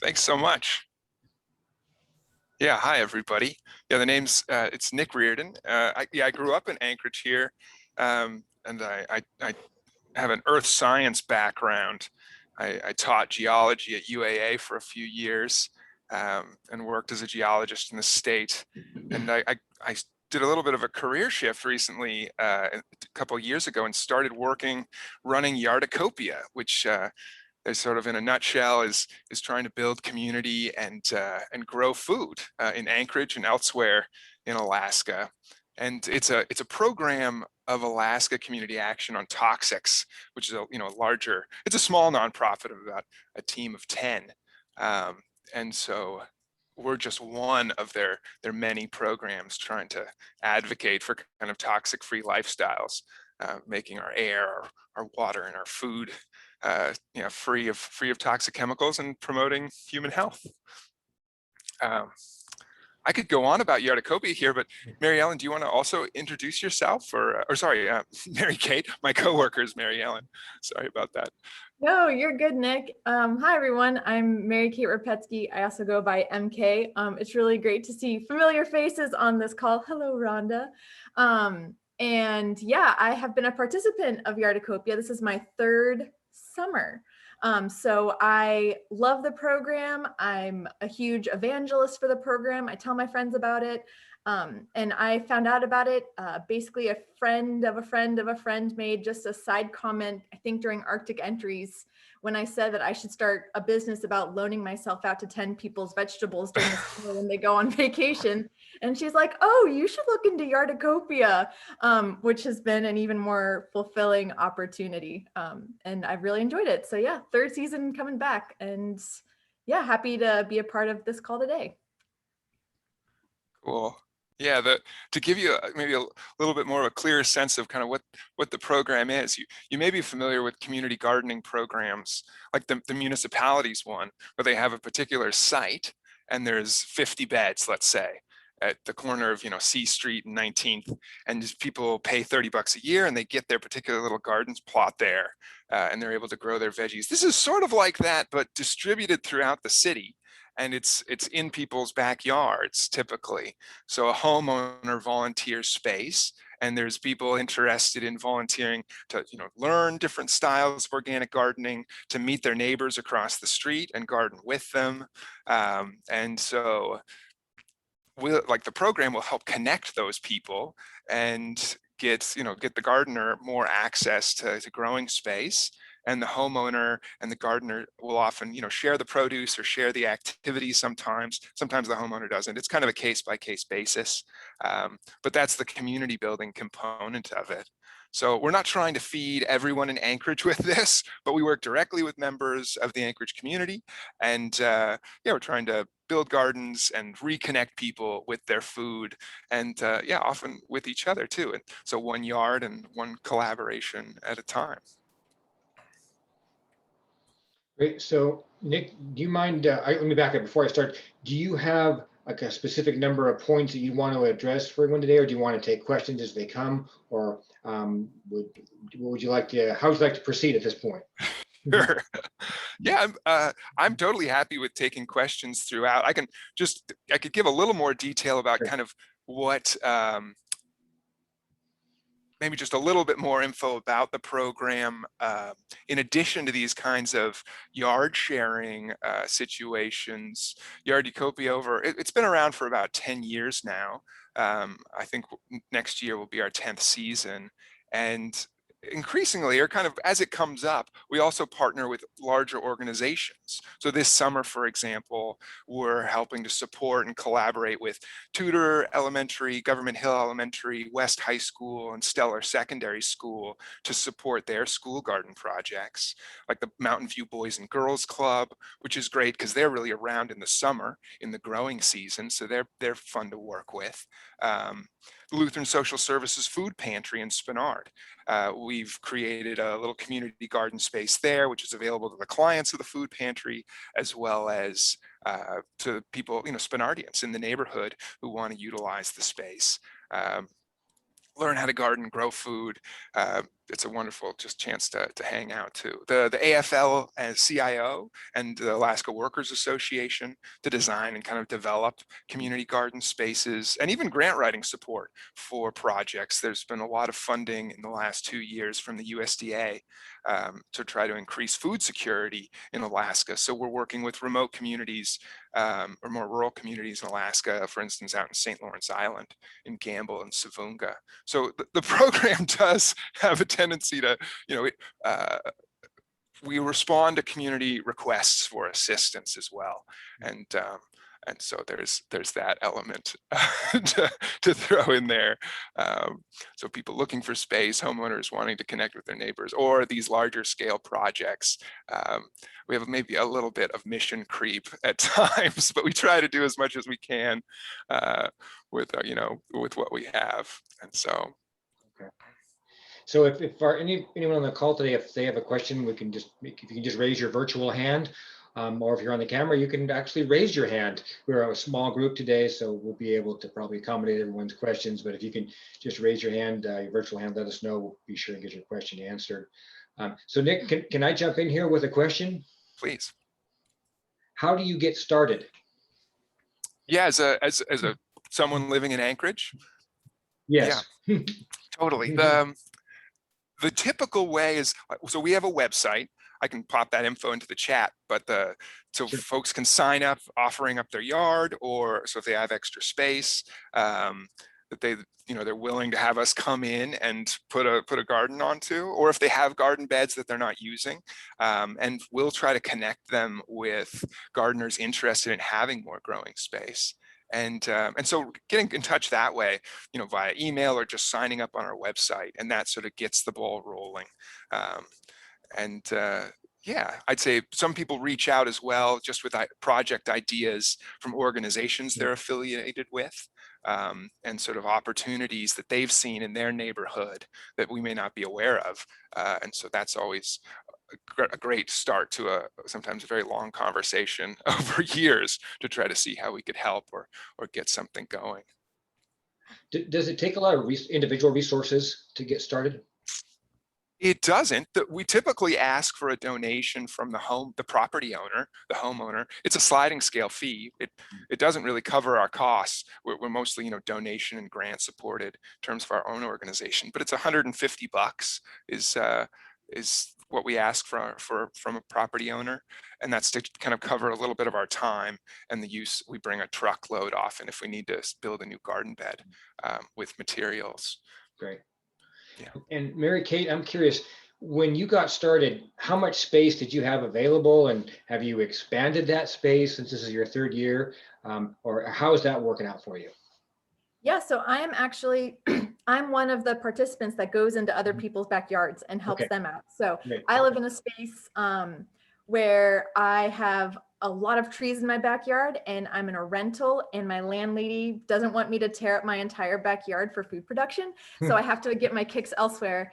Thanks so much. Yeah, hi everybody. Yeah, the name's it's Nick Reardon. I grew up in Anchorage here, and I have an earth science background. I taught geology at UAA for a few years, and worked as a geologist in the state. And I did a little bit of a career shift recently, a couple of years ago, and started running Yarducopia, which is sort of in a nutshell is trying to build community and grow food in Anchorage and elsewhere in Alaska. And it's a program of Alaska Community Action on Toxics, which is it's a small nonprofit of about a team of 10. And so we're just one of their many programs trying to advocate for kind of toxic-free lifestyles, making our air, our water, and our food free of toxic chemicals and promoting human health. I could go on about Yarducopia here, but Mary Ellen, do you want to also introduce yourself? Or sorry, Mary Kate, my coworker is Mary Ellen. Sorry about that. No, you're good, Nick. Hi, everyone. I'm Mary Kate Rapetsky. I also go by MK. It's really great to see familiar faces on this call. Hello, Rhonda. And yeah, I have been a participant of Yarducopia. This is my third summer. So I love the program. I'm a huge evangelist for the program. I tell my friends about it. And I found out about it, basically a friend of a friend of a friend made just a side comment, I think during Arctic Entries, when I said that I should start a business about loaning myself out to 10 people's vegetables during the summer when they go on vacation. And she's like, oh, you should look into Yarducopia, which has been an even more fulfilling opportunity. And I've really enjoyed it. So yeah, third season coming back, and yeah, happy to be a part of this call today. Cool. Yeah, to give you maybe a little bit more of a clearer sense of kind of what the program is, you may be familiar with community gardening programs, like the municipalities one, where they have a particular site and there's 50 beds, let's say, at the corner of C Street and 19th, and people pay $30 a year and they get their particular little gardens plot there, and they're able to grow their veggies. This is sort of like that, but distributed throughout the city. And it's in people's backyards typically. So a homeowner volunteers space, and there's people interested in volunteering to learn different styles of organic gardening, to meet their neighbors across the street and garden with them. And so the program will help connect those people and get the gardener more access to growing space. And the homeowner and the gardener will often, share the produce or share the activities sometimes. Sometimes the homeowner doesn't. It's kind of a case-by-case basis. But that's the community building component of it. So we're not trying to feed everyone in Anchorage with this, but we work directly with members of the Anchorage community. And yeah, we're trying to build gardens and reconnect people with their food, and yeah, often with each other too. And so one yard and one collaboration at a time. Great. So Nick, do you mind, let me back up before I start. Do you have like a specific number of points that you want to address for everyone today, or do you want to take questions as they come, or what would you like to, how would you like to proceed at this point? Sure. Yeah, I'm totally happy with taking questions throughout. I could give a little more detail about kind of what, maybe just a little bit more info about the program, in addition to these kinds of yard sharing situations. Yarducopia it's been around for about 10 years now. I think next year will be our 10th season. And increasingly, or kind of as it comes up, we also partner with larger organizations. So this summer, for example, we're helping to support and collaborate with Tudor Elementary, Government Hill Elementary, West High School, and Stellar Secondary School to support their school garden projects, like the Mountain View Boys and Girls Club, which is great because they're really around in the summer in the growing season, so they're fun to work with. Lutheran Social Services Food Pantry in Spenard. We've created a little community garden space there, which is available to the clients of the food pantry, as well as to people, Spenardians in the neighborhood who want to utilize the space. Learn how to garden, grow food, it's a wonderful just chance to hang out too. The AFL as CIO and the Alaska Workers Association to design and kind of develop community garden spaces and even grant writing support for projects. There's been a lot of funding in the last 2 years from the USDA to try to increase food security in Alaska. So we're working with remote communities or more rural communities in Alaska, for instance, out in St. Lawrence Island, in Gamble and Savunga. So the program does have a tendency to, we respond to community requests for assistance as well. And so there's that element to throw in there. So people looking for space, homeowners wanting to connect with their neighbors, or these larger scale projects. We have maybe a little bit of mission creep at times, but we try to do as much as we can with what we have. And so. Okay. So if anyone on the call today, if they have a question, if you can just raise your virtual hand, or if you're on the camera, you can actually raise your hand. We're a small group today, so we'll be able to probably accommodate everyone's questions. But if you can just raise your hand, your virtual hand, let us know. We'll be sure to get your question answered. So Nick, can I jump in here with a question? Please. How do you get started? Yeah, as a someone living in Anchorage. Yes. Yeah, totally. The typical way is, so we have a website. I can pop that info into the chat, but so sure. Folks can sign up offering up their yard, or so if they have extra space, that they're willing to have us come in and put a garden onto, or if they have garden beds that they're not using, and we'll try to connect them with gardeners interested in having more growing space. And so getting in touch that way, via email or just signing up on our website, and that sort of gets the ball rolling. Yeah, I'd say some people reach out as well, just with project ideas from organizations they're affiliated with, and sort of opportunities that they've seen in their neighborhood that we may not be aware of. And so that's always a great start to sometimes a very long conversation over years to try to see how we could help or get something going. Does it take a lot of individual resources to get started? It doesn't. We typically ask for a donation from the property owner, the homeowner. It's a sliding scale fee. It doesn't really cover our costs. We're mostly, donation and grant supported in terms of our own organization. But it's $150 is what we ask from a property owner, and that's to kind of cover a little bit of our time and the use. We bring a truckload often if we need to build a new garden bed with materials. Great. Yeah. And Mary Kate, I'm curious, when you got started, how much space did you have available, and have you expanded that space since this is your third year, or how is that working out for you? Yeah, so I am actually, I'm one of the participants that goes into other people's backyards and helps them out. So I live in a space where I have a lot of trees in my backyard, and I'm in a rental, and my landlady doesn't want me to tear up my entire backyard for food production. So I have to get my kicks elsewhere.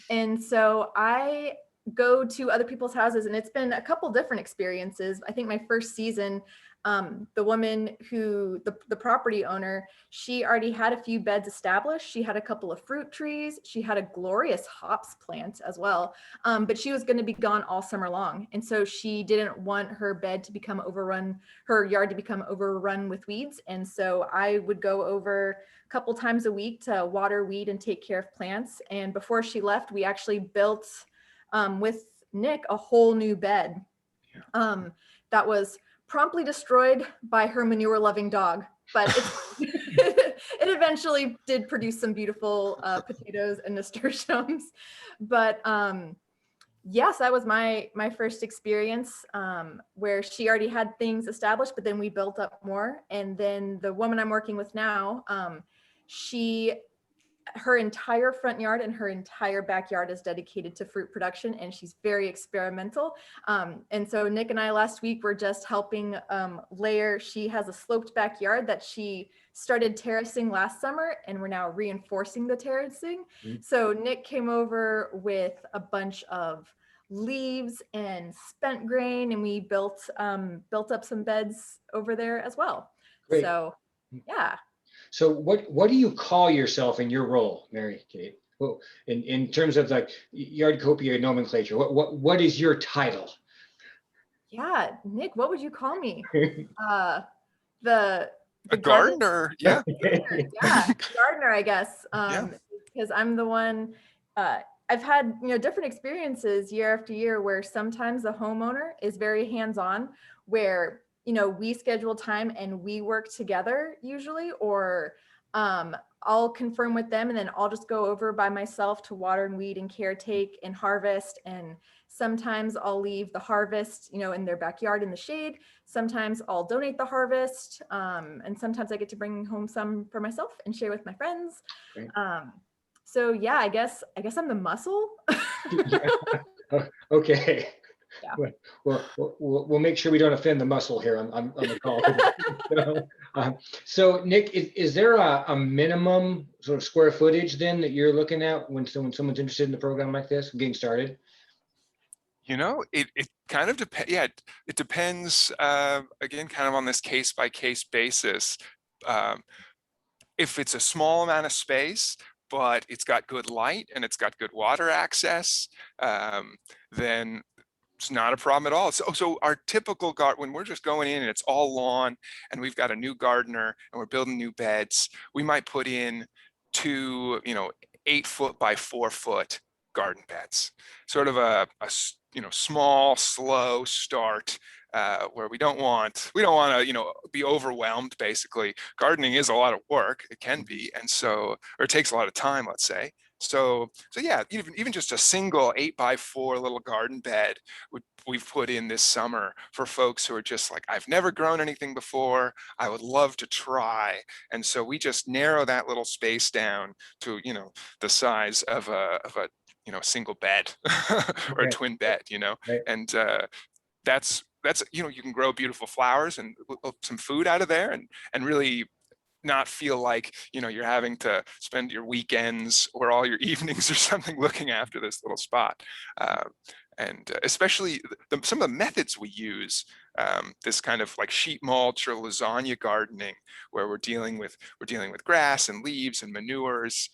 And so I go to other people's houses, and it's been a couple different experiences. I think my first season, the woman the property owner, she already had a few beds established. She had a couple of fruit trees. She had a glorious hops plant as well. But she was going to be gone all summer long. And so she didn't want her bed to become overrun, her yard to become overrun with weeds. And so I would go over a couple times a week to water, weed, and take care of plants. And before she left, we actually built with Nick a whole new bed that was promptly destroyed by her manure-loving dog, but it eventually did produce some beautiful potatoes and nasturtiums. But yes, that was my first experience where she already had things established, but then we built up more. And then the woman I'm working with now, her entire front yard and her entire backyard is dedicated to fruit production, and she's very experimental. And so Nick and I last week were just helping layer. She has a sloped backyard that she started terracing last summer, and we're now reinforcing the terracing. So Nick came over with a bunch of leaves and spent grain, and we built up some beds over there as well. Great. So yeah. So what do you call yourself in your role, Mary Kate? Well, in terms of like Yarducopia nomenclature, what is your title? Yeah, Nick, what would you call me? Uh, the A the garden gardener, yeah. yeah, gardener, I guess. Yeah. Because I'm the one. Uh, I've had different experiences year after year where sometimes the homeowner is very hands-on, where we schedule time and we work together usually, or I'll confirm with them and then I'll just go over by myself to water and weed and caretake and harvest. And sometimes I'll leave the harvest, in their backyard in the shade. Sometimes I'll donate the harvest, and sometimes I get to bring home some for myself and share with my friends. Great. So yeah, I guess I'm the muscle. Okay. Yeah. We'll make sure we don't offend the muscle here on the call today. So Nick, is there a minimum sort of square footage then that you're looking at when someone's interested in the program like this, getting started? It kind of depends. Yeah, it depends, again, kind of on this case by case basis. Um, if it's a small amount of space, but it's got good light and it's got good water access, then it's not a problem at all. So our typical garden, when we're just going in and it's all lawn and we've got a new gardener and we're building new beds, we might put in two, 8 foot by 4 foot garden beds, sort of a small, slow start, where we don't want to be overwhelmed. Basically, gardening is a lot of work. It can be, and so, or it takes a lot of time, let's say. So yeah, even just a single 8 by 4 little garden bed we've put in this summer for folks who are just like, I've never grown anything before, I would love to try. And so we just narrow that little space down to the size of a single bed or a Okay. twin bed, Right. and that's you can grow beautiful flowers and some food out of there, and really not feel like you're having to spend your weekends or all your evenings or something looking after this little spot. And especially some of the methods we use, this kind of like sheet mulch or lasagna gardening, where we're dealing with grass and leaves and manures,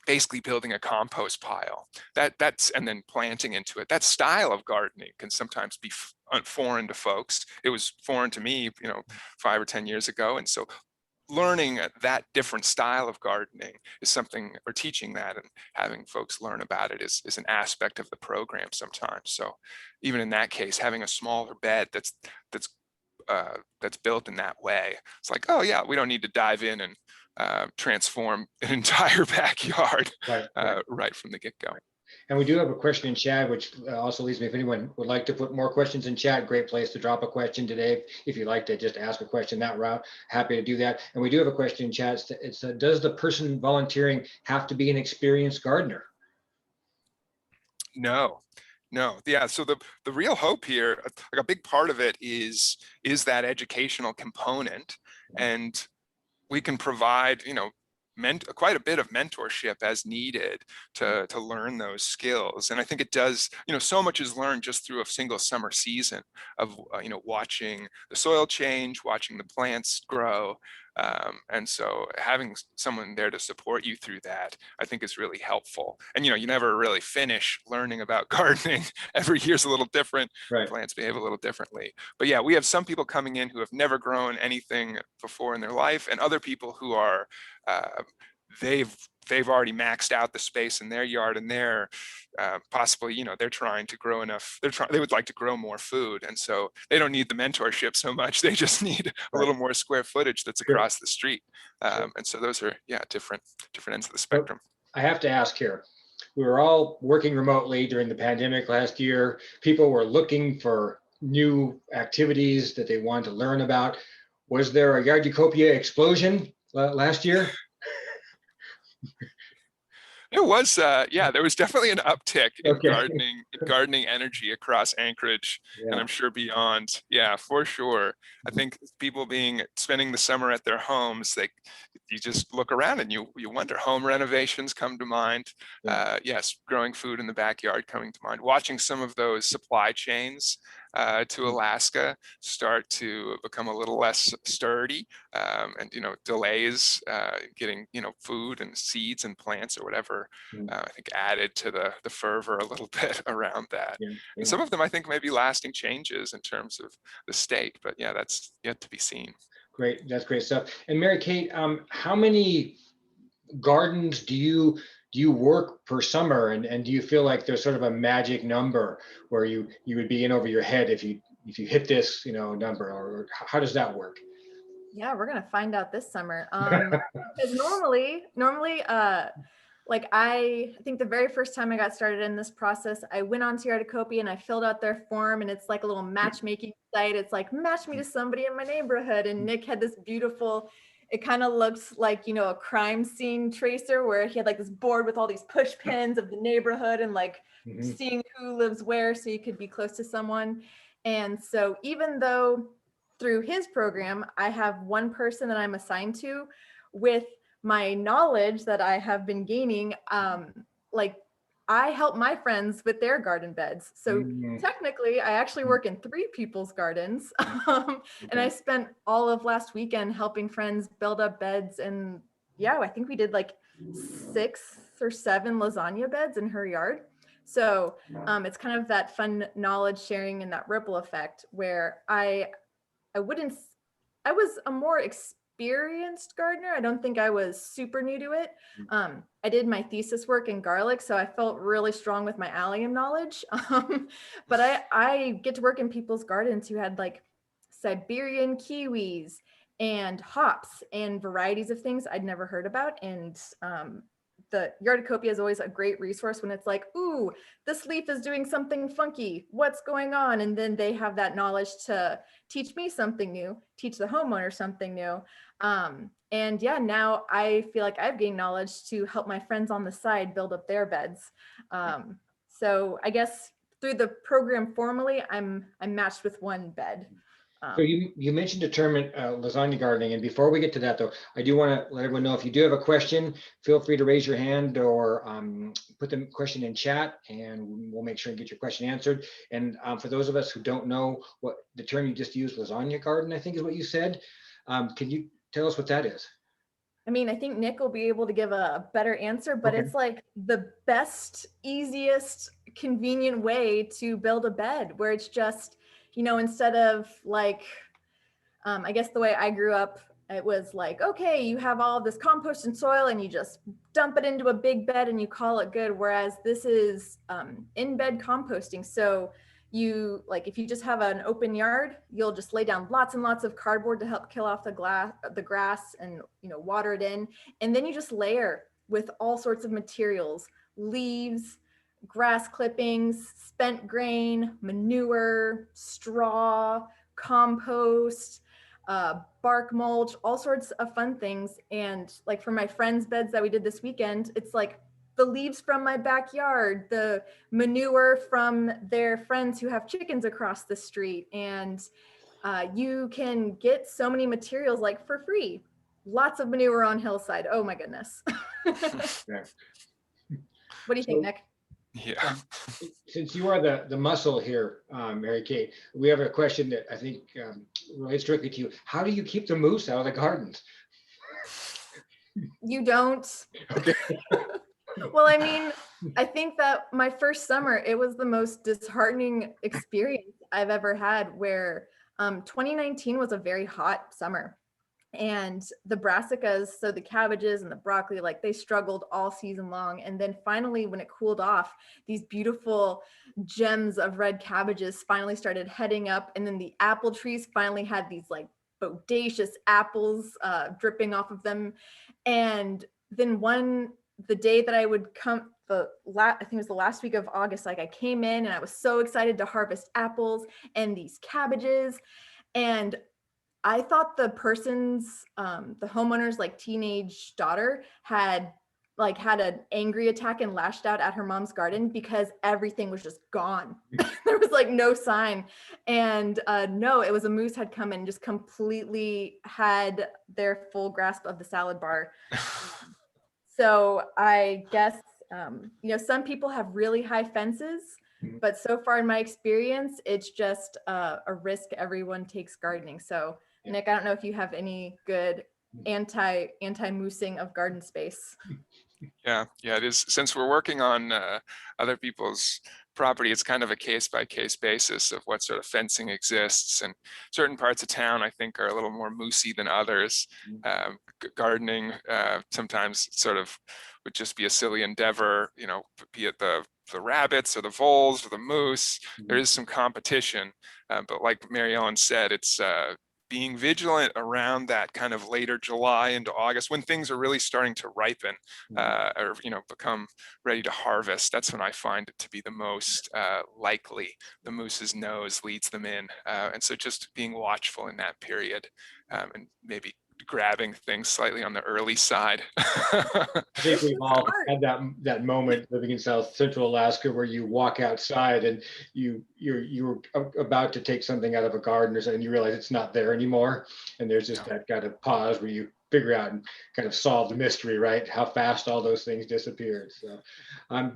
basically building a compost pile, that's and then planting into it. That style of gardening can sometimes be foreign to folks. It was foreign to me 5 or 10 years ago, and so learning that different style of gardening is something, or teaching that and having folks learn about it is an aspect of the program sometimes. So even in that case, having a smaller bed that's built in that way, it's like, oh yeah, we don't need to dive in and transform an entire backyard Right. right from the get-go. And we do have a question in chat, which also leads me, if anyone would like to put more questions in chat, great place to drop a question today. If you'd like to just ask a question that route, happy to do that. And we do have a question in chat. It's does the person volunteering have to be an experienced gardener? No. Yeah, so the real hope here, like a big part of it is that educational component, and we can provide quite a bit of mentorship as needed to learn those skills. And I think it does, so much is learned just through a single summer season of watching the soil change, watching the plants grow. And so having someone there to support you through that, I think, is really helpful. And you never really finish learning about gardening. Every year's a little different. Right. Plants behave a little differently. But yeah, we have some people coming in who have never grown anything before in their life, and other people who are they've already maxed out the space in their yard, and they're possibly they're trying to grow enough. They would like to grow more food, and so they don't need the mentorship so much. They just need a little more square footage that's across the street. And so those are different ends of the spectrum. I have to ask here. We were all working remotely during the pandemic last year. People were looking for new activities that they wanted to learn about. Was there a Yarducopia explosion last year? It was, there was definitely an uptick in Okay. gardening energy across Anchorage, and I'm sure beyond. Yeah, for sure. I think people spending the summer at their homes, you just look around and you wonder. Home renovations come to mind. Yes, growing food in the backyard coming to mind. Watching some of those supply chains to Alaska start to become a little less sturdy, and delays getting food and seeds and plants or whatever, I think added to the fervor a little bit around that. Yeah, And yeah. some of them I think may be lasting changes in terms of the state, but yeah, that's yet to be seen. Great. That's great stuff. And Mary Kate, how many gardens do you work per summer, and do you feel like there's sort of a magic number where you would be in over your head if you hit this number, or how does that work? Yeah, we're gonna find out this summer. Because normally, like I think the very first time I got started in this process, I went on to Yarducopia and I filled out their form, and it's like a little matchmaking site. It's like match me to somebody in my neighborhood, and Nick had this beautiful. It kind of looks like a crime scene tracer where he had like this board with all these push pins of the neighborhood and like Mhm. seeing who lives where, so you could be close to someone. And so even though through his program, I have one person that I'm assigned to with my knowledge that I have been gaining. Like I help my friends with their garden beds. So Mm, technically, I actually work in 3 people's gardens. And I okay. spent all of last weekend helping friends build up beds. And yeah, I think we did like 6 or 7 lasagna beds in her yard. So it's kind of that fun knowledge sharing and that ripple effect where I wouldn't, I was a more experienced gardener. I don't think I was super new to it. I did my thesis work in garlic, so I felt really strong with my allium knowledge. But I get to work in people's gardens who had like Siberian kiwis and hops and varieties of things I'd never heard about. And the Yarducopia is always a great resource when it's like, ooh, this leaf is doing something funky. What's going on? And then they have that knowledge to teach me something new, teach the homeowner something new. And yeah, now I feel like I've gained knowledge to help my friends on the side build up their beds. So I guess through the program formally, I'm matched with one bed. So you mentioned the term lasagna gardening, and before we get to that, though, I do want to let everyone know if you do have a question, feel free to raise your hand or put the question in chat, and we'll make sure and get your question answered. And for those of us who don't know what the term you just used, lasagna garden, I think is what you said. Can you tell us what that is? I mean, I think Nick will be able to give a better answer, but Okay. it's like the best, easiest, convenient way to build a bed where it's just, instead of like, I guess the way I grew up, it was like, okay, you have all this compost and soil and you just dump it into a big bed and you call it good. Whereas this is in bed composting. So you like, if you just have an open yard, you'll just lay down lots and lots of cardboard to help kill off the grass and, water it in. And then you just layer with all sorts of materials, leaves, grass clippings, spent grain, manure, straw, compost, bark mulch, all sorts of fun things. And like for my friends' beds that we did this weekend, it's like the leaves from my backyard, the manure from their friends who have chickens across the street. And you can get so many materials like for free. Lots of manure on hillside. Oh my goodness. Yeah. What do you think, So Nick? Yeah. since you are the muscle here, Mary Kate, we have a question that I think relates directly to you. How do you keep the moose out of the gardens? You don't. Okay. Well, I mean, I think that my first summer, it was the most disheartening experience I've ever had where 2019 was a very hot summer. And the brassicas, so the cabbages and the broccoli, like they struggled all season long. And then finally, when it cooled off, these beautiful gems of red cabbages finally started heading up. And then the apple trees finally had these like bodacious apples dripping off of them. And then the day that I would come, I think it was the last week of August, like I came in and I was so excited to harvest apples and these cabbages. And I thought the homeowner's like teenage daughter had an angry attack and lashed out at her mom's garden because everything was just gone. There was like no sign. And no, it was a moose had come and just completely had their full grasp of the salad bar. So I guess, some people have really high fences. Mhm. But so far in my experience, it's just a risk everyone takes gardening. So Yeah. Nick, I don't know if you have any good anti-moosing of garden space. Yeah, it is. Since we're working on other people's property, it's kind of a case-by-case basis of what sort of fencing exists. And certain parts of town, I think, are a little more moosey than others. Gardening sometimes sort of would just be a silly endeavor, you know, be it the rabbits or the voles or the moose. There is some competition, but like Mary Ellen said, it's being vigilant around that kind of later July into August when things are really starting to ripen or become ready to harvest. That's when I find it to be the most likely. The moose's nose leads them in, and so just being watchful in that period and maybe grabbing things slightly on the early side. I think we've all had that moment living in South Central Alaska where you walk outside and you're about to take something out of a garden or something, and you realize it's not there anymore, and there's just that kind of pause where you figure out and kind of solve the mystery, right? How fast all those things disappeared. So,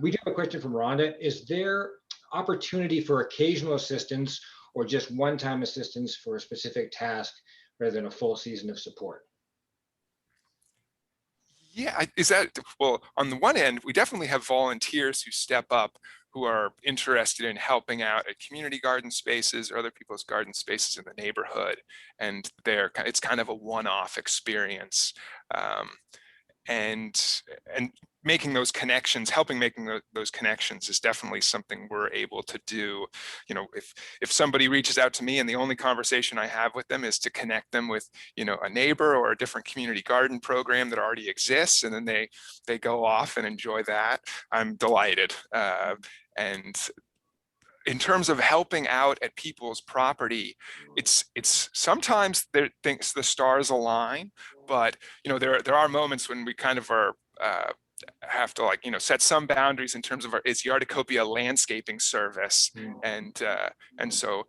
we do have a question from Rhonda. Is there opportunity for occasional assistance or just one-time assistance for a specific task rather than a full season of support? Yeah, is that, well, on the one end, we definitely have volunteers who step up, who are interested in helping out at community garden spaces or other people's garden spaces in the neighborhood. And it's kind of a one-off experience. And making those connections, helping making those connections is definitely something we're able to do. You know, if somebody reaches out to me and the only conversation I have with them is to connect them with, you know, a neighbor or a different community garden program that already exists, and then they go off and enjoy that, I'm delighted. And in terms of helping out at people's property, it's sometimes there thinks the stars align, but you know there are moments when we kind of are have to, like, you know, set some boundaries in terms of it's Yarducopia landscaping service, and so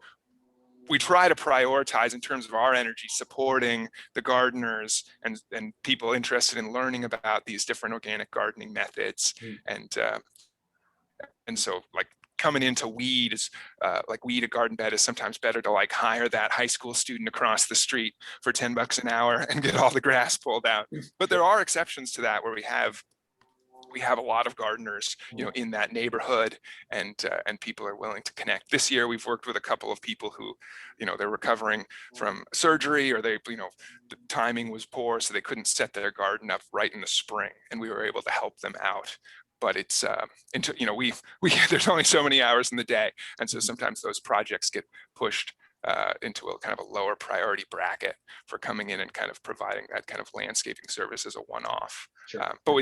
we try to prioritize in terms of our energy supporting the gardeners and people interested in learning about these different organic gardening methods, and so, like, coming into weed is like weed a garden bed is sometimes better to like hire that high school student across the street for $10 an hour and get all the grass pulled out. But there are exceptions to that where we have a lot of gardeners, you know, in that neighborhood, and people are willing to connect. This year, we've worked with a couple of people who, you know, they're recovering from surgery, or they, you know, the timing was poor, so they couldn't set their garden up right in the spring, and we were able to help them out. But it's, you know, we there's only so many hours in the day, and so sometimes those projects get pushed into a kind of a lower priority bracket for coming in and kind of providing that kind of landscaping service as a one-off. Sure. But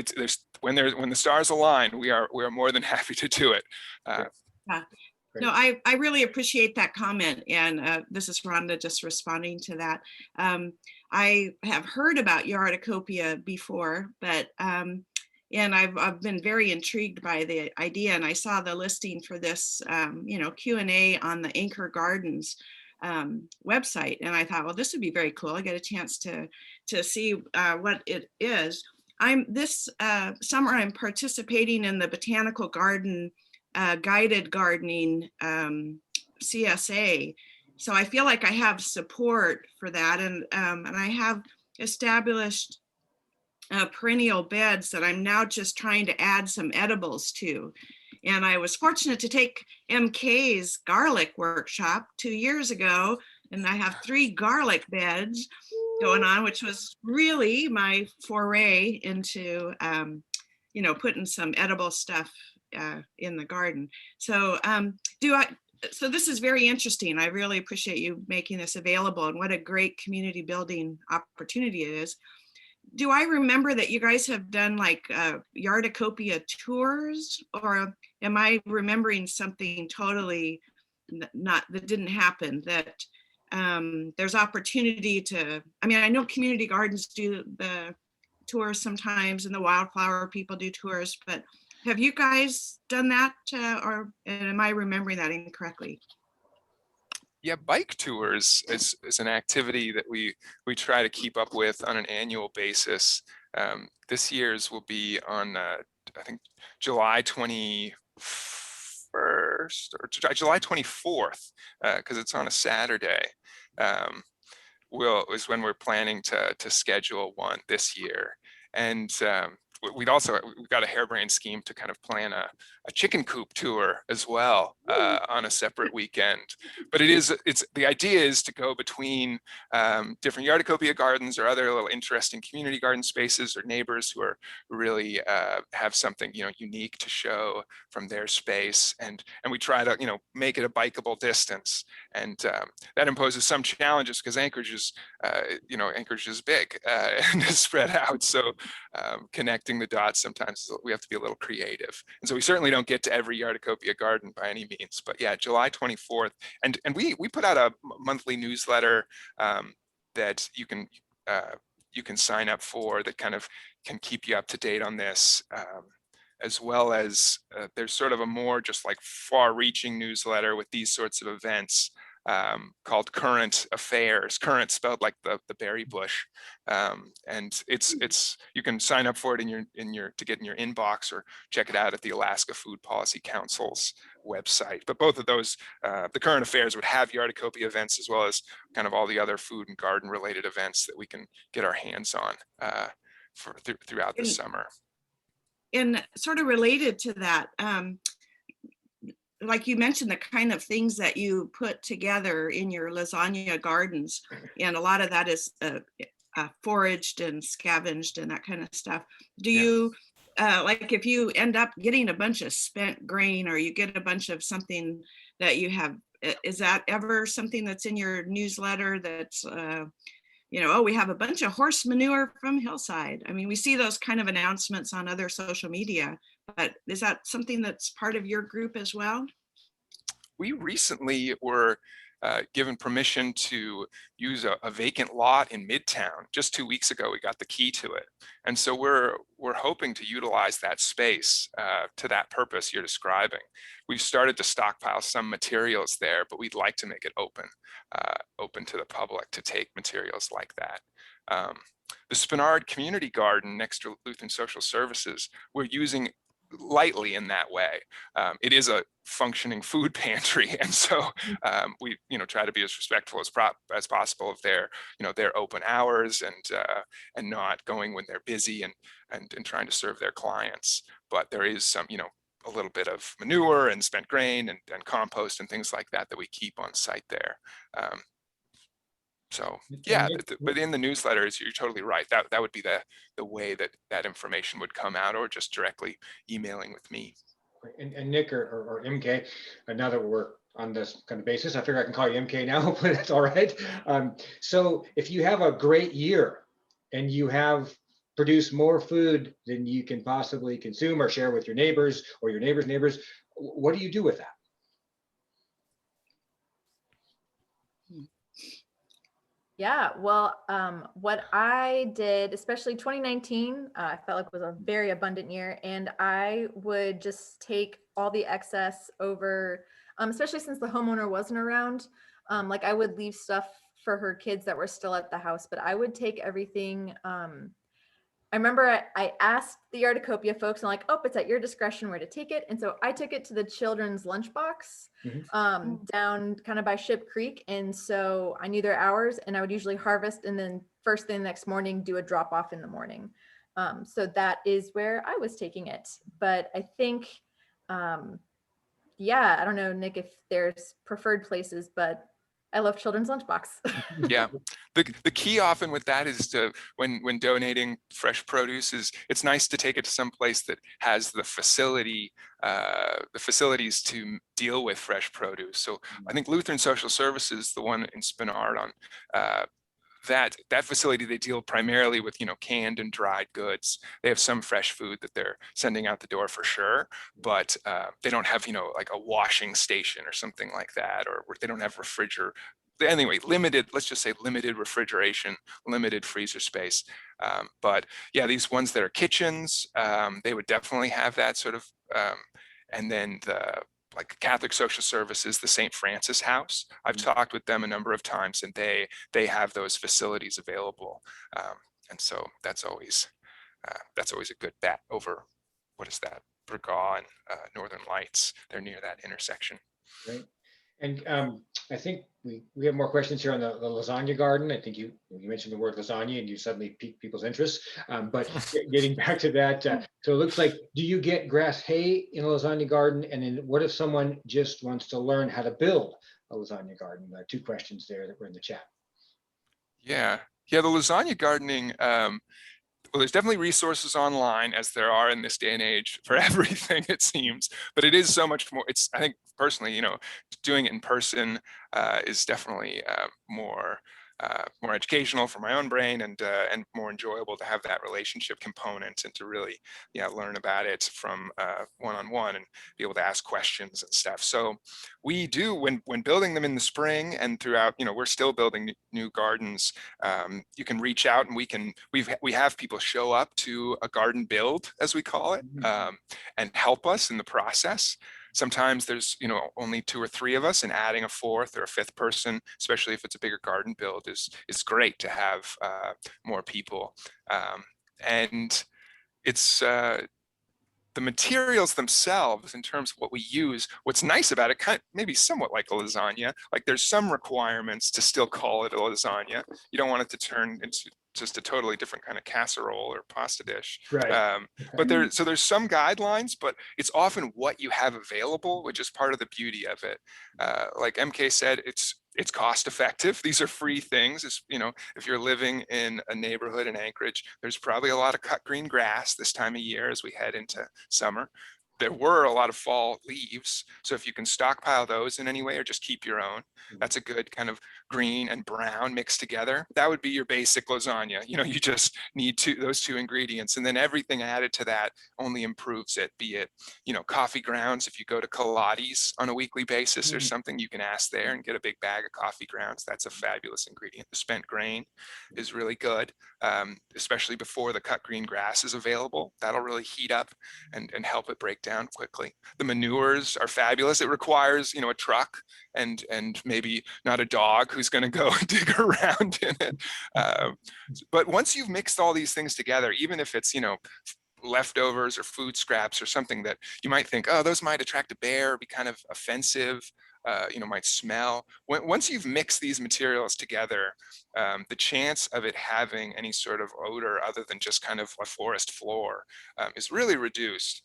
when the stars align, we are more than happy to do it. Yeah. No, I really appreciate that comment, and this is Rhonda just responding to that. I have heard about Yarducopia before, but and I've been very intrigued by the idea, and I saw the listing for this, you know, Q&A on the Anchor Gardens website, and I thought, well, this would be very cool. I get a chance to see what it is. This summer I'm participating in the Botanical Garden guided gardening CSA, so I feel like I have support for that, and I have established perennial beds that I'm now just trying to add some edibles to. And I was fortunate to take MK's garlic workshop 2 years ago, and I have 3 garlic beds going on, which was really my foray into, you know, putting some edible stuff in the garden. So so this is very interesting. I really appreciate you making this available, and what a great community building opportunity it is. Do I remember that you guys have done like Yarducopia tours, or am I remembering something totally not that didn't happen? That there's opportunity to, I mean, I know community gardens do the tours sometimes, and the wildflower people do tours, but have you guys done that, or am I remembering that incorrectly? Yeah, bike tours is an activity that we try to keep up with on an annual basis. This year's will be on I think July 21st 21st or July 24th, because it's on a Saturday, is when we're planning to schedule one this year. And we've got a harebrained scheme to kind of plan a chicken coop tour as well on a separate weekend. But the idea is to go between different Yarducopia gardens or other little interesting community garden spaces or neighbors who are really have something unique to show from their space, and we try to make it a bikeable distance, and that imposes some challenges because Anchorage is big and is spread out, so connecting the dots sometimes we have to be a little creative, and so we certainly don't get to every Yarducopia garden by any means. But yeah, July 24th, and we put out a monthly newsletter that you can sign up for, that kind of can keep you up to date on this, as well as there's sort of a more just like far-reaching newsletter with these sorts of events called Current Affairs, current spelled like the berry bush, and it's you can sign up for it to get in your inbox, or check it out at the Alaska Food Policy Council's website. But both of those, the Current Affairs would have Yarducopia events as well as kind of all the other food and garden related events that we can get our hands on throughout the summer. And sort of related to that, like you mentioned, the kind of things that you put together in your lasagna gardens, and a lot of that is foraged and scavenged and that kind of stuff. Do you, like if you end up getting a bunch of spent grain, or you get a bunch of something that you have, is that ever something that's in your newsletter that's, oh, we have a bunch of horse manure from Hillside? I mean, we see those kind of announcements on other social media, but is that something that's part of your group as well? We recently were given permission to use a vacant lot in Midtown. Just 2 weeks ago, we got the key to it. And so we're hoping to utilize that space to that purpose you're describing. We've started to stockpile some materials there, but we'd like to make it open to the public to take materials like that. The Spinard Community Garden next to Lutheran Social Services, we're using lightly in that way. It is a functioning food pantry, and so we try to be as respectful as possible of their open hours, and not going when they're busy, and trying to serve their clients. But there is some a little bit of manure and spent grain and compost and things like that we keep on site there. So yeah, but in the newsletters, you're totally right. That would be the way that information would come out, or just directly emailing with me. And Nick or MK, now that we're on this kind of basis, I figure I can call you MK now, but that's all right. So if you have a great year and you have produced more food than you can possibly consume or share with your neighbors or your neighbors' neighbors, what do you do with that? Yeah, well, what I did, especially 2019, I felt like was a very abundant year, and I would just take all the excess over, especially since the homeowner wasn't around. Like I would leave stuff for her kids that were still at the house, but I would take everything. I remember I asked the Yarducopia folks, and like, oh, it's at your discretion where to take it. And so I took it to the children's lunchbox down kind of by Ship Creek. And so I knew their hours, and I would usually harvest and then first thing the next morning, do a drop off in the morning. So that is where I was taking it. But I think, yeah, I don't know, Nick, if there's preferred places, but I love children's lunchbox. Yeah, the key often with that is to when donating fresh produce is it's nice to take it to some place that has the facilities to deal with fresh produce. So I think Lutheran Social Services, the one in Spinard on that facility, they deal primarily with canned and dried goods. They have some fresh food that they're sending out the door for sure, but they don't have like a washing station or something like that, or they don't have anyway, let's just say limited refrigeration, limited freezer space. But yeah, these ones that are kitchens, they would definitely have that sort of, and then like Catholic Social Services, the St. Francis House. I've talked with them a number of times, and they have those facilities available. And so that's always a good bet over, what is that, Burgaw and Northern Lights. They're near that intersection. Great. And I think we have more questions here on the lasagna garden. I think you mentioned the word lasagna and you suddenly piqued people's interest. But getting back to that, so it looks like, do you get grass hay in a lasagna garden? And then what if someone just wants to learn how to build a lasagna garden? Two questions there that were in the chat. Yeah, the lasagna gardening. Well, there's definitely resources online, as there are in this day and age, for everything, it seems, but it is so much more. It's, I think personally, doing it in person is definitely more educational for my own brain, and more enjoyable to have that relationship component and to really learn about it from one-on-one and be able to ask questions and stuff. So we do, when building them in the spring and throughout, we're still building new gardens. You can reach out and we have people show up to a garden build, as we call it, and help us in the process. Sometimes there's, only 2 or 3 of us, and adding a 4th or a 5th person, especially if it's a bigger garden build, is great to have more people. And it's the materials themselves, in terms of what we use. What's nice about it, maybe somewhat like a lasagna, like there's some requirements to still call it a lasagna. You don't want it to turn into just a totally different kind of casserole or pasta dish. Right. But there's some guidelines, but it's often what you have available, which is part of the beauty of it. Like MK said, it's cost effective. These are free things. If you're living in a neighborhood in Anchorage, there's probably a lot of cut green grass this time of year as we head into summer. There were a lot of fall leaves. So if you can stockpile those in any way, or just keep your own, that's a good kind of green and brown mixed together. That would be your basic lasagna. You just need those 2 ingredients, and then everything added to that only improves it. Be it, coffee grounds. If you go to Kaladi's on a weekly basis or something, you can ask there and get a big bag of coffee grounds. That's a fabulous ingredient. The spent grain is really good, especially before the cut green grass is available. That'll really heat up and help it break down quickly. The manures are fabulous. It requires, a truck and maybe not a dog who's going to go dig around in it. But once you've mixed all these things together, even if it's, leftovers or food scraps or something that you might think, oh, those might attract a bear, or be kind of offensive, might smell. Once you've mixed these materials together, the chance of it having any sort of odor other than just kind of a forest floor is really reduced.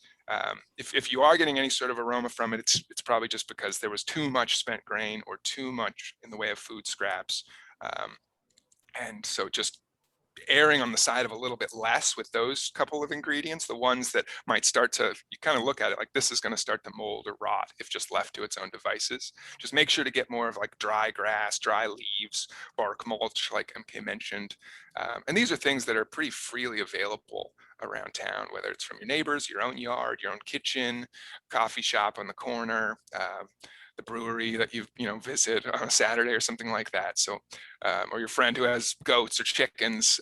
If you are getting any sort of aroma from it, it's probably just because there was too much spent grain or too much in the way of food scraps. And so just erring on the side of a little bit less with those couple of ingredients, the ones that might start to, you kind of look at it like this is going to start to mold or rot if just left to its own devices. Just make sure to get more of like dry grass, dry leaves, bark mulch, like MK mentioned. And these are things that are pretty freely available around town, whether it's from your neighbors, your own yard, your own kitchen, coffee shop on the corner, the brewery that you visit on a Saturday or something like that. So, or your friend who has goats or chickens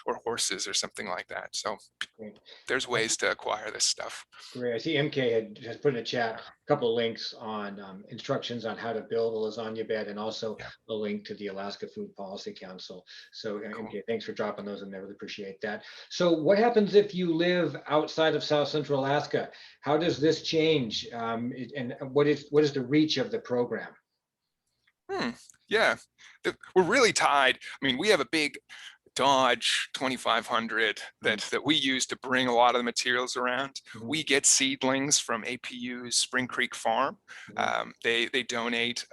or horses or something like that. So Great. There's ways to acquire this stuff. Great. I see MK has put in the chat a couple of links on instructions on how to build a lasagna bed, and also a link to the Alaska Food Policy Council. So cool. MK, thanks for dropping those in there. Really appreciate that. So what happens if you live outside of South Central Alaska? How does this change? And what is the reach of the program? Yeah, we're really tied. I mean, we have a big Dodge 2500 that we use to bring a lot of the materials around. We get seedlings from APU's Spring Creek Farm. They donate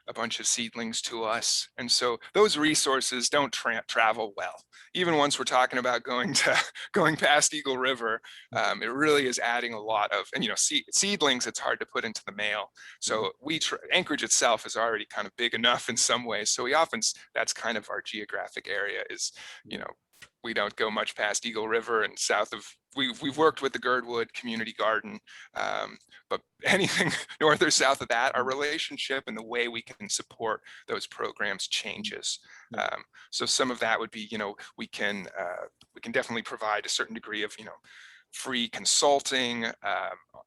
a bunch of seedlings to us, and so those resources don't travel well. Even once we're talking about going past Eagle River, it really is adding a lot of, and seedlings, it's hard to put into the mail. So Anchorage itself is already kind of big enough in some ways. So that's kind of our geographic area is, we don't go much past Eagle River, and south of, we've worked with the Girdwood Community Garden, but anything north or south of that, our relationship and the way we can support those programs changes. So some of that would be, we can definitely provide a certain degree of, free consulting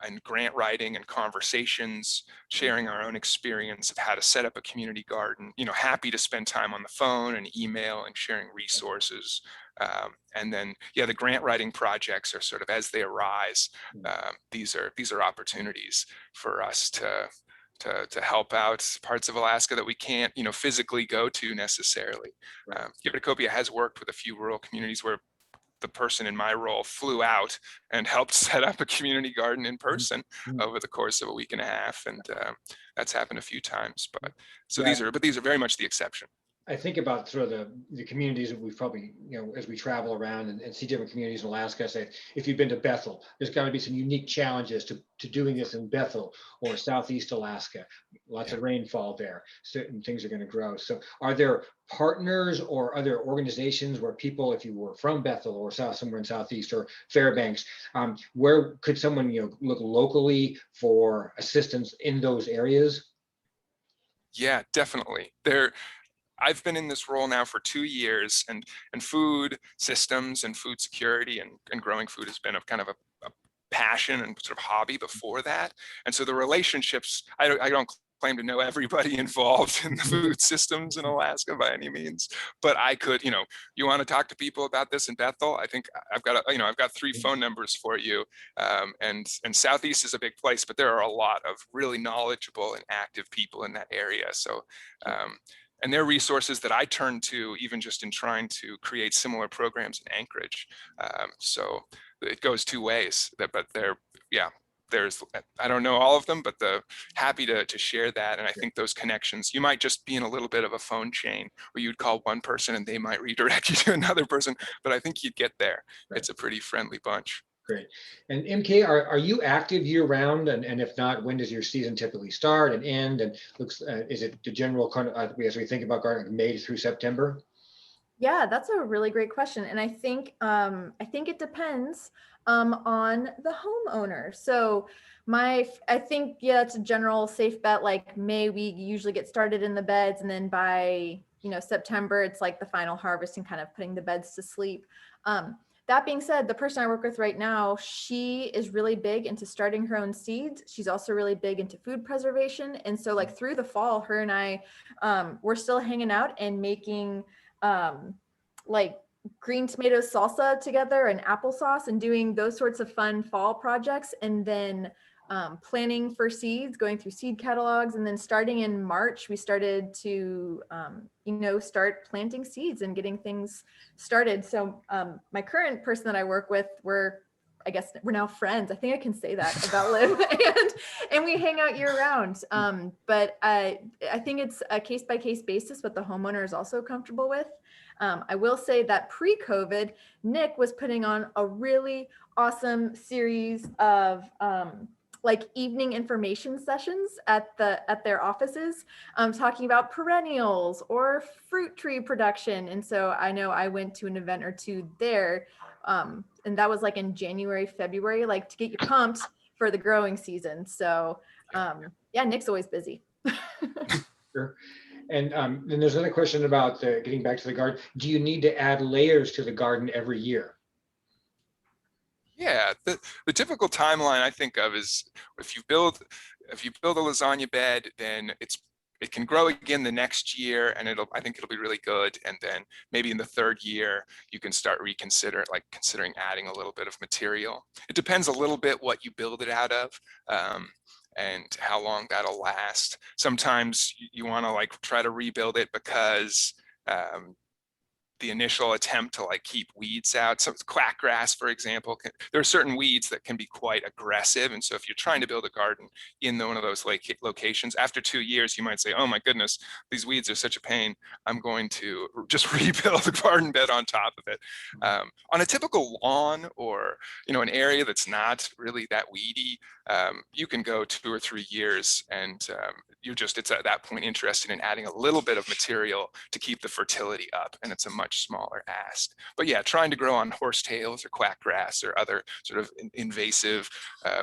and grant writing and conversations, sharing our own experience of how to set up a community garden, happy to spend time on the phone and email and sharing resources. And then, yeah, the grant writing projects are sort of as they arise. These are opportunities for us to help out parts of Alaska that we can't, physically go to necessarily. Yarducopia has worked with a few rural communities where the person in my role flew out and helped set up a community garden in person over the course of a week and a half, and that's happened a few times. But so these are very much the exception. I think about sort of the communities that we've probably, as we travel around and see different communities in Alaska, say, if you've been to Bethel, there's got to be some unique challenges to doing this in Bethel or Southeast Alaska. Lots of rainfall there, certain things are going to grow. So are there partners or other organizations where people, if you were from Bethel or somewhere in Southeast or Fairbanks, where could someone, look locally for assistance in those areas? Yeah, definitely. I've been in this role now for 2 years, and food systems and food security and growing food has been a kind of a passion and sort of hobby before that. And so the relationships, I don't claim to know everybody involved in the food systems in Alaska by any means, but I could, you want to talk to people about this in Bethel, I think I've got 3 phone numbers for you. And Southeast is a big place, but there are a lot of really knowledgeable and active people in that area. So, and they're resources that I turn to even just in trying to create similar programs in Anchorage. So it goes 2 ways, but there's, I don't know all of them, but happy to share that. And I think those connections, you might just be in a little bit of a phone chain where you'd call one person and they might redirect you to another person, but I think you'd get there. Right. It's a pretty friendly bunch. Great. And MK, are you active year round? And if not, when does your season typically start and end? And is it the general kind of, as we think about gardening, May through September? Yeah, that's a really great question. And I think it depends on the homeowner. So I think, yeah, it's a general safe bet. Like May, we usually get started in the beds, and then by, September, it's like the final harvest and kind of putting the beds to sleep. That being said, the person I work with right now, she is really big into starting her own seeds. She's also really big into food preservation. And so like through the fall, her and I, we're still hanging out and making like green tomato salsa together and applesauce and doing those sorts of fun fall projects. And then planning for seeds, going through seed catalogs, and then starting in March, we started to, start planting seeds and getting things started. So my current person that I work with, I guess we're now friends. I think I can say that about Liv, and we hang out year round. But I think it's a case by case basis what the homeowner is also comfortable with. I will say that pre-COVID, Nick was putting on a really awesome series of like evening information sessions at their offices, talking about perennials or fruit tree production. And so I know I went to an event or two there, and that was like in January, February, like to get you pumped for the growing season. So yeah, Nick's always busy. Sure. And then there's another question about getting back to the garden. Do you need to add layers to the garden every year? Yeah, the typical timeline I think of is if you build a lasagna bed, then it can grow again the next year, and I think it'll be really good. And then maybe in the 3rd year, you can start considering adding a little bit of material. It depends a little bit what you build it out of. And how long that'll last. Sometimes you want to try to rebuild it because the initial attempt to keep weeds out. So quackgrass, for example, there are certain weeds that can be quite aggressive. And so if you're trying to build a garden in one of those locations, after 2 years, you might say, oh my goodness, these weeds are such a pain. I'm going to just rebuild the garden bed on top of it. On a typical lawn or, an area that's not really that weedy, you can go 2 or 3 years, and it's at that point interested in adding a little bit of material to keep the fertility up, and it's a much smaller ask. But yeah, trying to grow on horsetails or quackgrass or other sort of invasive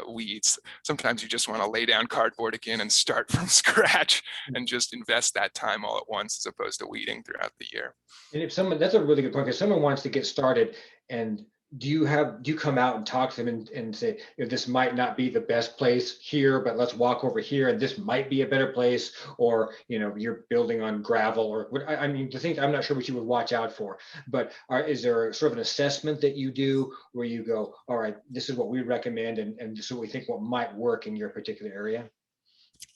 weeds, sometimes you just want to lay down cardboard again and start from scratch and just invest that time all at once as opposed to weeding throughout the year. And if someone, that's a really good point, because someone wants to get started and do you come out and talk to them and say, this might not be the best place here, but let's walk over here, and this might be a better place, or you're building on gravel, or what? I mean, the thing, I'm not sure what you would watch out for, but is there sort of an assessment that you do where you go, all right, this is what we recommend, and this is what we think what might work in your particular area?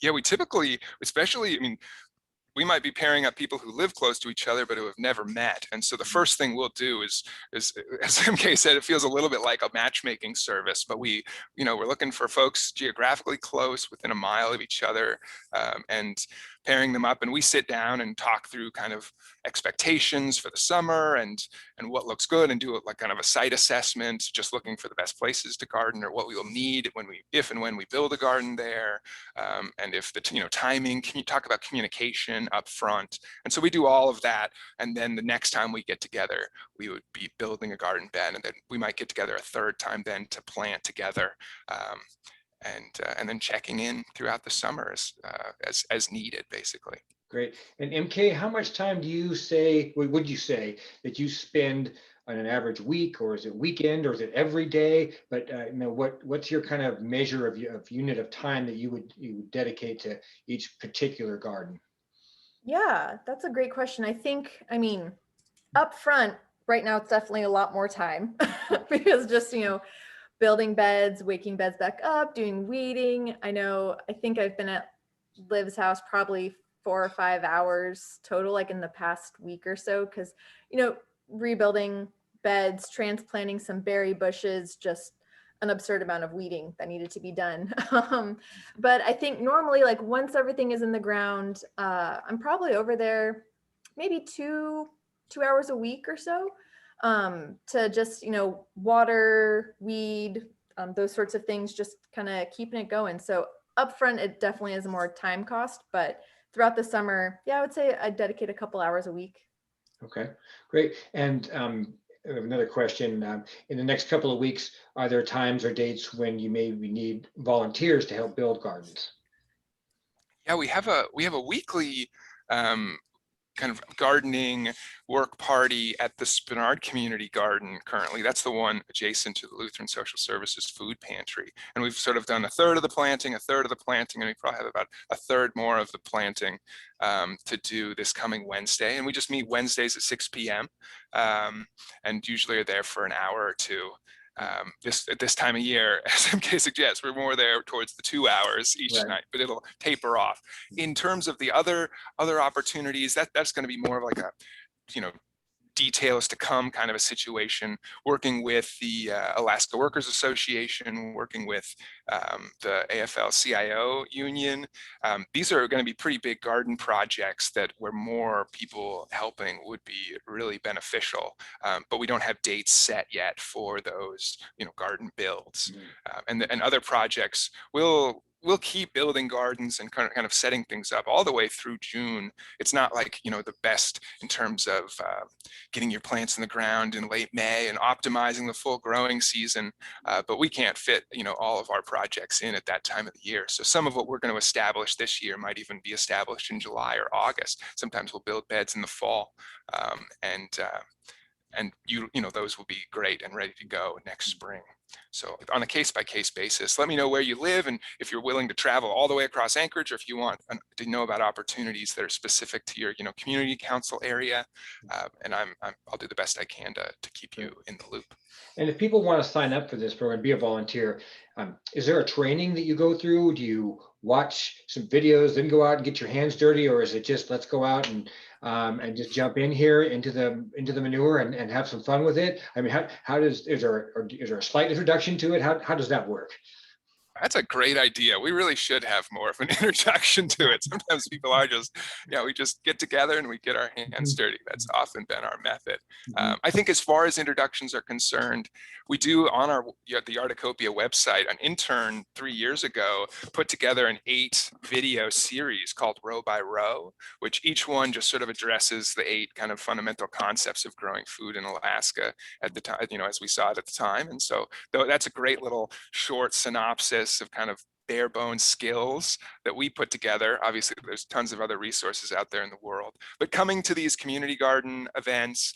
Yeah, we typically, especially, I mean, we might be pairing up people who live close to each other but who have never met. And so the first thing we'll do is as MK said, it feels a little bit like a matchmaking service, but we're looking for folks geographically close, within a mile of each other, and pairing them up. And we sit down and talk through kind of expectations for the summer and what looks good, and do like kind of a site assessment, just looking for the best places to garden, or what we will need if and when we build a garden there. And if the timing, can you talk about communication up front? And so we do all of that. And then the next time we get together, we would be building a garden bed, and then we might get together a third time then to plant together. And then checking in throughout the summer as needed, basically. Great. And MK, how much time would you say that you spend on an average week, or is it weekend, or is it every day? But what's your kind of measure of unit of time that you would dedicate to each particular garden? Yeah, that's a great question. I mean, up front, right now, it's definitely a lot more time because just, building beds, waking beds back up, doing weeding. I think I've been at Liv's house probably 4 or 5 hours total, like in the past week or so, because, rebuilding beds, transplanting some berry bushes, just an absurd amount of weeding that needed to be done. But I think normally, like once everything is in the ground, I'm probably over there maybe 2 hours a week or so, to just, water, weed, those sorts of things, just kind of keeping it going. So upfront, it definitely is a more time cost, but throughout the summer, yeah, I would say I dedicate a couple hours a week. Okay, great. And another question, in the next couple of weeks, are there times or dates when you maybe need volunteers to help build gardens? Yeah, we have a weekly kind of gardening work party at the Spinard Community Garden currently. That's the one adjacent to the Lutheran Social Services food pantry. And we've sort of done a third of the planting, and we probably have about a third more of the planting to do this coming Wednesday. And we just meet Wednesdays at 6 p.m. And usually are there for an hour or two. At this time of year, as MK suggests, we're more there towards the 2 hours each Right. night, but it'll taper off. In terms of the other opportunities, that's going to be more of like a, details to come kind of a situation, working with the Alaska Workers Association, working with the AFL-CIO union. These are going to be pretty big garden projects that where more people helping would be really beneficial. But we don't have dates set yet for those, garden builds. And other projects we'll keep building gardens and kind of setting things up all the way through June. It's not like, the best in terms of getting your plants in the ground in late May and optimizing the full growing season. But we can't fit, all of our projects in at that time of the year. So some of what we're going to establish this year might even be established in July or August. Sometimes we'll build beds in the fall. And those will be great and ready to go next spring. So on a case-by-case basis, let me know where you live and if you're willing to travel all the way across Anchorage, or if you want to know about opportunities that are specific to your community council area. And I'll do the best I can to keep you in the loop. And if people want to sign up for this program, be a volunteer, is there a training that you go through? Do you watch some videos, then go out and get your hands dirty, or is it just let's go out and just jump in here into the manure and have some fun with it? I mean, is there a slight introduction to it? How does that work? That's a great idea. We really should have more of an introduction to it. Sometimes people are just, we just get together and we get our hands dirty. That's often been our method. I think as far as introductions are concerned, we do on the Yarducopia website, an intern 3 years ago put together an 8-video series called Row by Row, which each one just sort of addresses the 8 kind of fundamental concepts of growing food in Alaska at the time, as we saw it at the time. And so that's a great little short synopsis of kind of bare bones skills that we put together. Obviously, there's tons of other resources out there in the world, but coming to these community garden events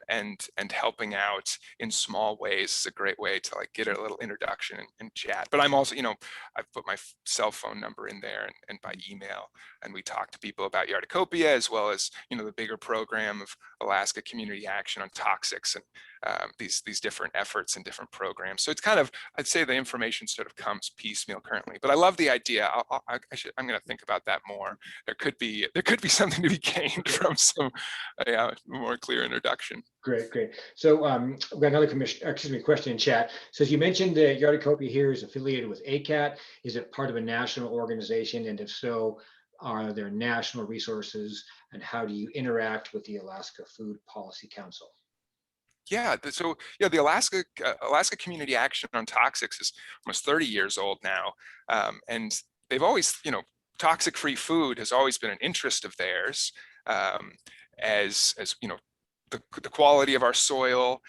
and helping out in small ways is a great way to like get a little introduction and chat. But I'm also, I've put my cell phone number in there and by email, and we talk to people about Yarducopia, as well as, the bigger program of Alaska Community Action on toxics and these different efforts and different programs. So it's kind of, I'd say the information sort of comes piecemeal currently, but I love the idea. I'm going to think about that more. There could be something to be gained from some more clear introduction. Great, great. So we've got another question in chat. So as you mentioned, that Yarducopia here is affiliated with ACAT. Is it part of a national organization? And if so, are there national resources? And how do you interact with the Alaska Food Policy Council? Yeah, so the Alaska Community Action on Toxics is almost 30 years old now, and they've always, toxic-free food has always been an interest of theirs, as the quality of our soil,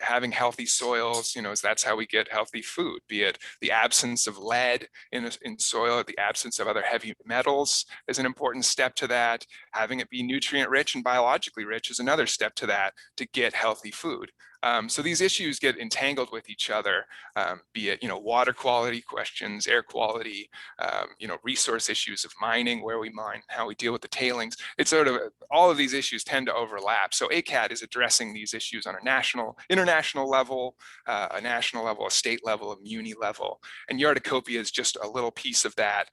having healthy soils, that's how we get healthy food, be it the absence of lead in soil, the absence of other heavy metals is an important step to that. Having it be nutrient rich and biologically rich is another step to that, to get healthy food. So these issues get entangled with each other, be it, water quality questions, air quality, resource issues of mining, where we mine, how we deal with the tailings. It's sort of, all of these issues tend to overlap. So ACAT is addressing these issues on a international level, a national level, a state level, a muni level. And Yarducopia is just a little piece of that.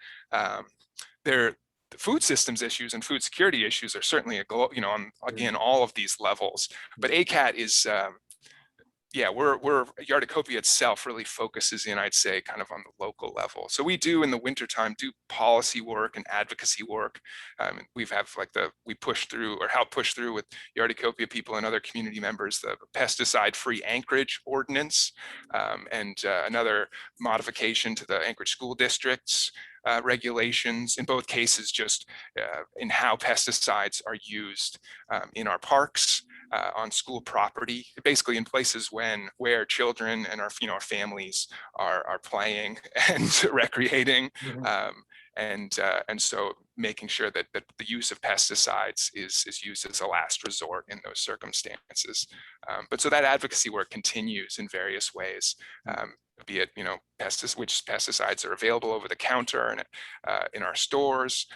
The food systems issues and food security issues are certainly on again all of these levels. But ACAT is Yarducopia itself really focuses in, I'd say, kind of on the local level. So we do in the wintertime do policy work and advocacy work. We push through, or help push through with Yarducopia people and other community members, the pesticide-free Anchorage ordinance, and another modification to the Anchorage School District's regulations, in both cases just in how pesticides are used in our parks, on school property, basically in places where children and our families are playing and recreating, and so making sure that the use of pesticides is used as a last resort in those circumstances. But so that advocacy work continues in various ways, be it which pesticides are available over the counter and in our stores,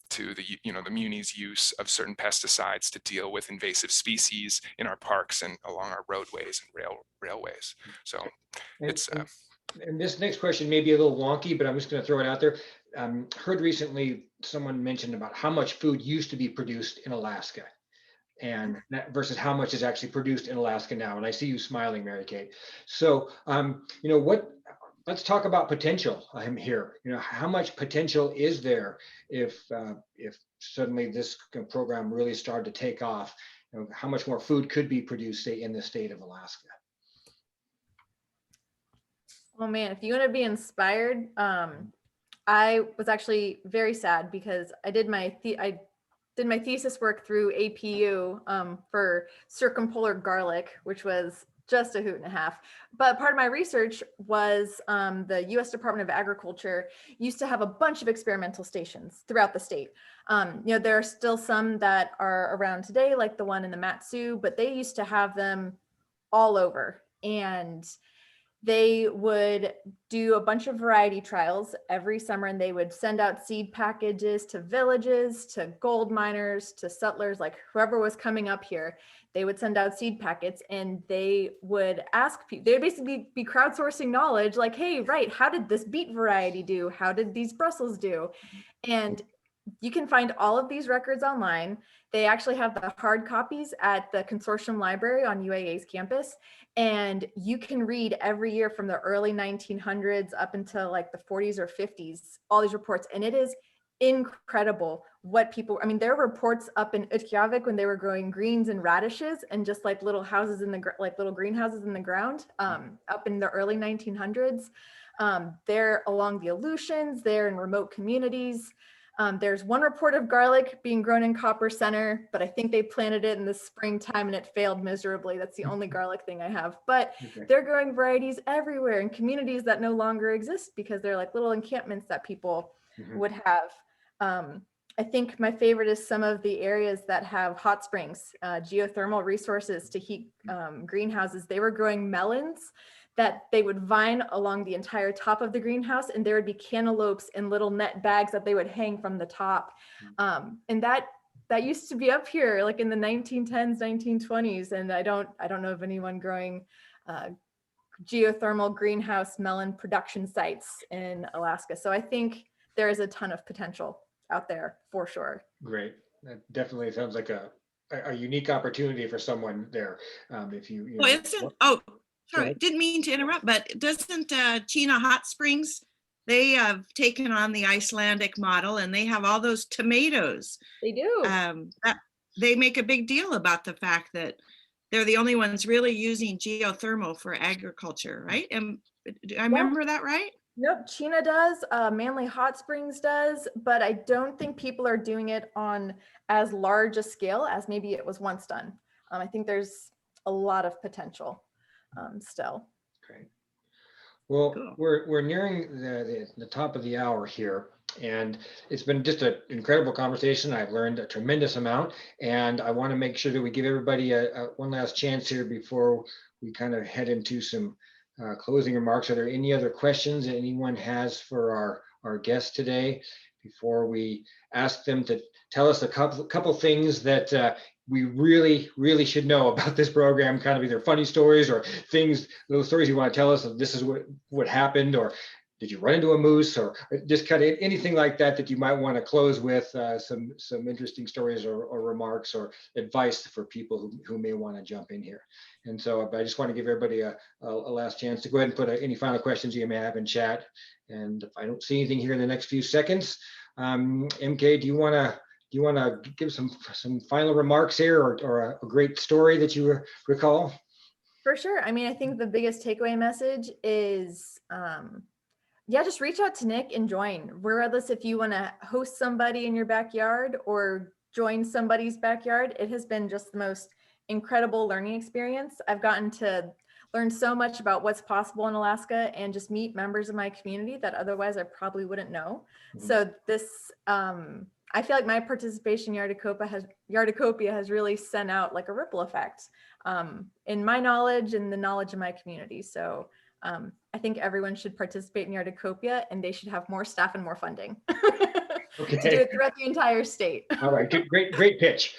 to the the Muni's use of certain pesticides to deal with invasive species in our parks and along our roadways and railways. So it's and this next question may be a little wonky, but I'm just going to throw it out there. Heard recently someone mentioned about how much food used to be produced in Alaska, and that versus how much is actually produced in Alaska now. And I see you smiling, Mary Kate. So let's talk about potential here. How much potential is there if suddenly this program really started to take off? How much more food could be produced, say, in the state of Alaska? Oh man, if you want to be inspired, I was actually very sad because I did my thesis work through APU for circumpolar garlic, which was just a hoot and a half. But part of my research was the U.S. Department of Agriculture used to have a bunch of experimental stations throughout the state. There are still some that are around today, like the one in the Mat-Su, but they used to have them all over. And they would do a bunch of variety trials every summer, and they would send out seed packages to villages, to gold miners, to settlers, like whoever was coming up here. They would send out seed packets, and they would ask people, they would basically be crowdsourcing knowledge, like, hey, right, how did this beet variety do? How did these Brussels do? And you can find all of these records online. They actually have the hard copies at the consortium library on UAA's campus. And you can read every year from the early 1900s up until like the 40s or 50s, all these reports. And it is incredible what people, there are reports up in Utqiagvik when they were growing greens and radishes and just like little houses in the, like little greenhouses in the ground up in the early 1900s. They're along the Aleutians, they're in remote communities. There's one report of garlic being grown in Copper Center, but I think they planted it in the springtime and it failed miserably. That's the only garlic thing I have. But Okay. they're growing varieties everywhere in communities that no longer exist because they're like little encampments that people would have. I think my favorite is some of the areas that have hot springs, geothermal resources to heat greenhouses. They were growing melons that they would vine along the entire top of the greenhouse, and there would be cantaloupes in little net bags that they would hang from the top. And that used to be up here like in the 1910s, 1920s. And I don't know of anyone growing geothermal greenhouse melon production sites in Alaska. So I think there is a ton of potential out there for sure. Great. That definitely sounds like a unique opportunity for someone there. If you Well, oh, sorry, ahead. didn't mean to interrupt, but doesn't Chena Hot Springs, they have taken on the Icelandic model and they have all those tomatoes. They do. They make a big deal about the fact that they're the only ones really using geothermal for agriculture, right? And I remember that right? Nope, Chena does, Manly Hot Springs does, but I don't think people are doing it on as large a scale as maybe it was once done. I think there's a lot of potential still. Great. Well, Cool. we're nearing the top of the hour here, and it's been just an incredible conversation. I've learned a tremendous amount, and I want to make sure that we give everybody one last chance here before we kind of head into some closing remarks. Are there any other questions that anyone has for our guests today before we ask them to tell us a couple things that we really should know about this program, kind of either funny stories or little stories you want to tell us of this is what happened, or did you run into a moose, or just kind of anything like that you might want to close with some interesting stories or remarks or advice for people who may want to jump in here. And so I just want to give everybody a last chance to go ahead and put any final questions you may have in chat. And if I don't see anything here in the next few seconds, MK, do you want to give some final remarks here, or a great story that you recall? For sure. I mean, I think the biggest takeaway message is, yeah, just reach out to Nick and join. Regardless if you want to host somebody in your backyard or join somebody's backyard, it has been just the most incredible learning experience. I've gotten to learn so much about what's possible in Alaska and just meet members of my community that otherwise I probably wouldn't know. So this, I feel like my participation in Yarducopia has really sent out like a ripple effect in my knowledge and the knowledge of my community. So I think everyone should participate in Yarducopia, and they should have more staff and more funding to do it throughout the entire state. All right, great pitch.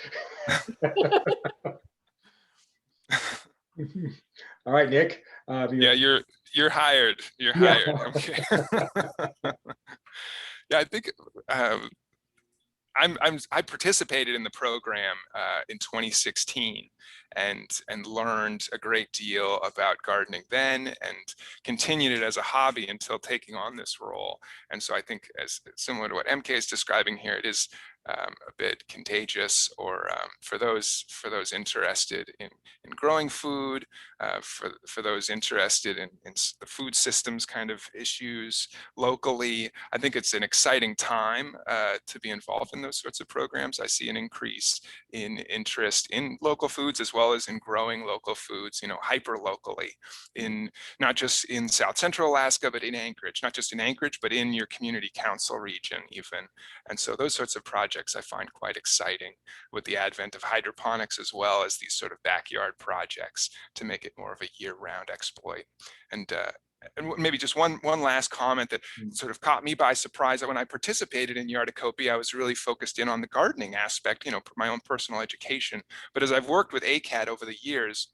All right, Nick. Yeah, you're hired. You're hired. Okay. Yeah, I think I participated in the program in 2016 and learned a great deal about gardening then, and continued it as a hobby until taking on this role. And so I think, as similar to what MK is describing here, it is a bit contagious, or for those interested in growing food, for those interested in the food systems kind of issues locally. I think it's an exciting time to be involved in those sorts of programs. I see an increase in interest in local foods as well as in growing local foods, hyper locally, in not just in South Central Alaska, but in Anchorage, not just in Anchorage, but in your community council region even. And so those sorts of projects I find quite exciting, with the advent of hydroponics as well as these sort of backyard projects to make it more of a year-round exploit. And maybe just one last comment that sort of caught me by surprise, that when I participated in Yarducopia, I was really focused in on the gardening aspect, my own personal education. But as I've worked with ACAD over the years,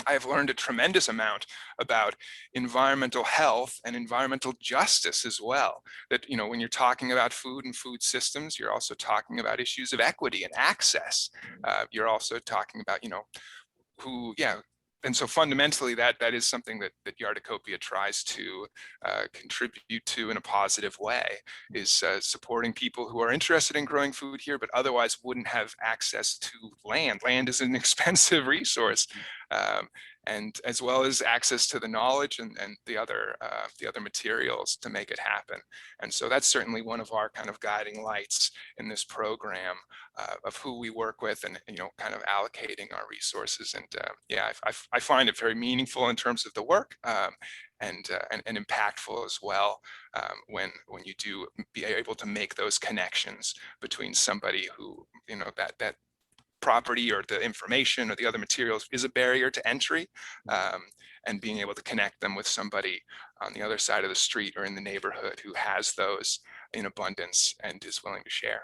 I have learned a tremendous amount about environmental health and environmental justice as well. That, when you're talking about food and food systems, you're also talking about issues of equity and access. You're also talking about, and so fundamentally that is something that Yarducopia tries to contribute to in a positive way, is supporting people who are interested in growing food here, but otherwise wouldn't have access to land. Land is an expensive resource. and as well as access to the knowledge and the other materials to make it happen. And so that's certainly one of our kind of guiding lights in this program, of who we work with, and kind of allocating our resources. And yeah, I find it very meaningful in terms of the work, and impactful as well, when you do be able to make those connections between somebody who, that property or the information or the other materials is a barrier to entry, and being able to connect them with somebody on the other side of the street or in the neighborhood who has those in abundance and is willing to share.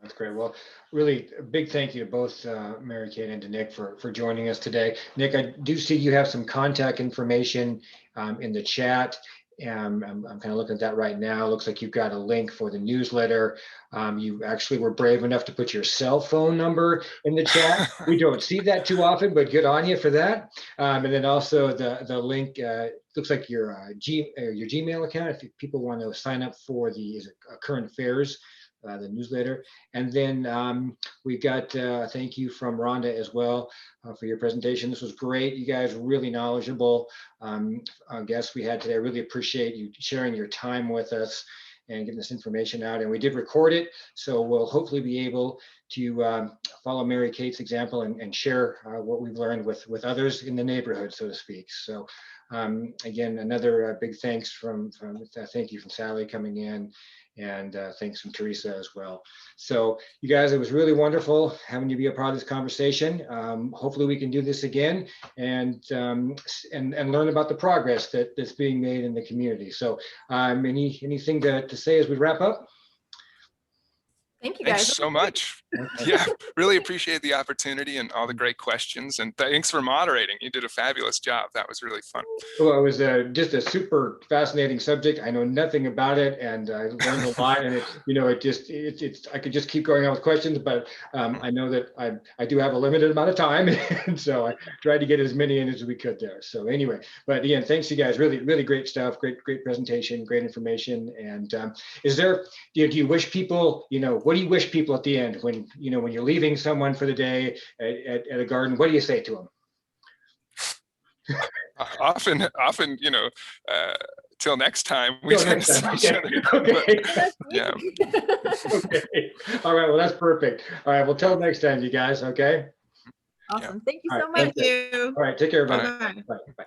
That's great. Well, really a big thank you to both Mary Kate and to Nick for joining us today. Nick, I do see you have some contact information in the chat. I'm kind of looking at that right now. Looks like you've got a link for the newsletter. You actually were brave enough to put your cell phone number in the chat. We don't see that too often, but good on you for that. And then also the link, looks like your Gmail account, if people want to sign up for the current affairs, the newsletter. And then we got thank you from Rhonda as well for your presentation. This was great. You guys were really knowledgeable guests we had today. I really appreciate you sharing your time with us and getting this information out. And we did record it, so we'll hopefully be able to follow Mary Kate's example and share what we've learned with others in the neighborhood, so to speak. So again, another big thanks thank you from Sally coming in, and thanks from Teresa as well. So you guys, it was really wonderful having you be a part of this conversation. Hopefully we can do this again and learn about the progress that's being made in the community. So anything to say as we wrap up? Thank you, Thanks guys. so much. Yeah, really appreciate the opportunity and all the great questions. And thanks for moderating. You did a fabulous job. That was really fun. Well, it was just a super fascinating subject. I know nothing about it, and I learned a lot. And I could just keep going on with questions, but I know that I do have a limited amount of time, and so I tried to get as many in as we could there. So anyway, but again, thanks you guys. Really, really great stuff. Great presentation. Great information. And is there? Do you wish people? What do you wish people at the end when you're leaving someone for the day at a garden? What do you say to them? Often, till next time. We tend to see each other. Okay. Yeah. Okay. All right. Well, that's perfect. All right. Well, till next time, you guys. Okay. Awesome. Thank you All so right, much. Thank you. All right. Take care, everybody. Bye-bye. Bye. Bye.